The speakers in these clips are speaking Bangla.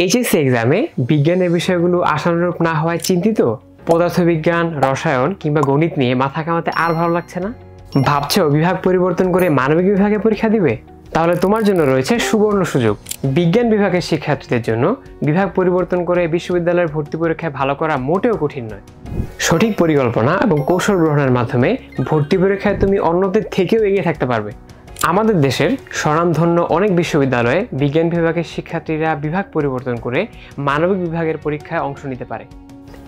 এইচএসসি এক্সামে বিজ্ঞানের বিষয়গুলো আশানুরূপ না হওয়ায় চিন্তিত? পদার্থবিজ্ঞান, রসায়ন কিংবা গণিত নিয়ে মাথা কামাতে আর ভালো লাগছে না? ভাবছো বিভাগ পরিবর্তন করে মানবিক বিভাগে পরীক্ষা দিবে? তাহলে তোমার জন্য রয়েছে সুবর্ণ সুযোগ। বিজ্ঞান বিভাগের শিক্ষার্থীদের জন্য বিভাগ পরিবর্তন করে বিশ্ববিদ্যালয়ের ভর্তি পরীক্ষায় ভালো করা মোটেও কঠিন নয়। সঠিক পরিকল্পনা এবং কৌশল গ্রহণের মাধ্যমে ভর্তি পরীক্ষায় তুমি অন্যদের থেকেও এগিয়ে থাকতে পারবে। আমাদের দেশের স্বনামধন্য অনেক বিশ্ববিদ্যালয়ে বিজ্ঞান বিভাগের শিক্ষার্থীরা বিভাগ পরিবর্তন করে মানবিক বিভাগের পরীক্ষায় অংশ নিতে পারে।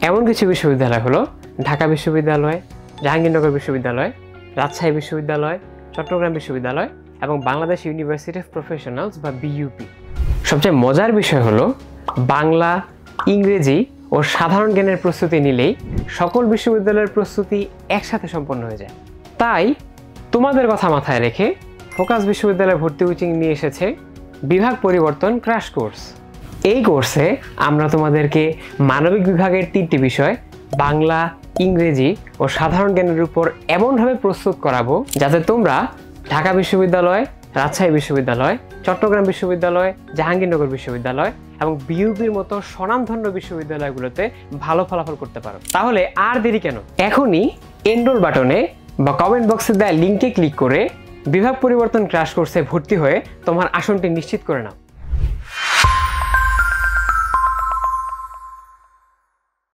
এমন কিছু বিশ্ববিদ্যালয় হলো ঢাকা বিশ্ববিদ্যালয়, জাহাঙ্গীরনগর বিশ্ববিদ্যালয়, রাজশাহী বিশ্ববিদ্যালয়, চট্টগ্রাম বিশ্ববিদ্যালয় এবং বাংলাদেশ ইউনিভার্সিটি অফ প্রফেশনালস বা বিইউপি। সবচেয়ে মজার বিষয় হলো বাংলা, ইংরেজি ও সাধারণ জ্ঞানের প্রস্তুতি নিলেই সকল বিশ্ববিদ্যালয়ের প্রস্তুতি একসাথে সম্পন্ন হয়ে যায়। তাই তোমাদের কথা মাথায় রেখে ফোকাস বিশ্ববিদ্যালয়ে ভর্তি কোচিং নিয়ে এসেছে বিভাগ পরিবর্তন ক্র্যাশ কোর্স। এই কোর্সে আমরা তোমাদেরকে মানবিক বিভাগের 3টি বিষয় বাংলা, ইংরেজি ও সাধারণ জ্ঞানের উপর এমনভাবে প্রস্তুত করাবো যাতে তোমরা ঢাকা বিশ্ববিদ্যালয়, রাজশাহী বিশ্ববিদ্যালয়, চট্টগ্রাম বিশ্ববিদ্যালয়, জাহাঙ্গীরনগর বিশ্ববিদ্যালয় এবং বিইউপির মতো স্বনামধন্য বিশ্ববিদ্যালয়গুলোতে ভালো ফলাফল করতে পারো। তাহলে আর দেরি কেন? এখনই এনরোল বাটনে বা কমেন্ট বক্সে দেওয়া লিঙ্কে ক্লিক করে বিভাগ পরিবর্তন ক্র্যাশ কোর্সে ভর্তি হয়ে তোমার আসনটি নিশ্চিত করে নাও।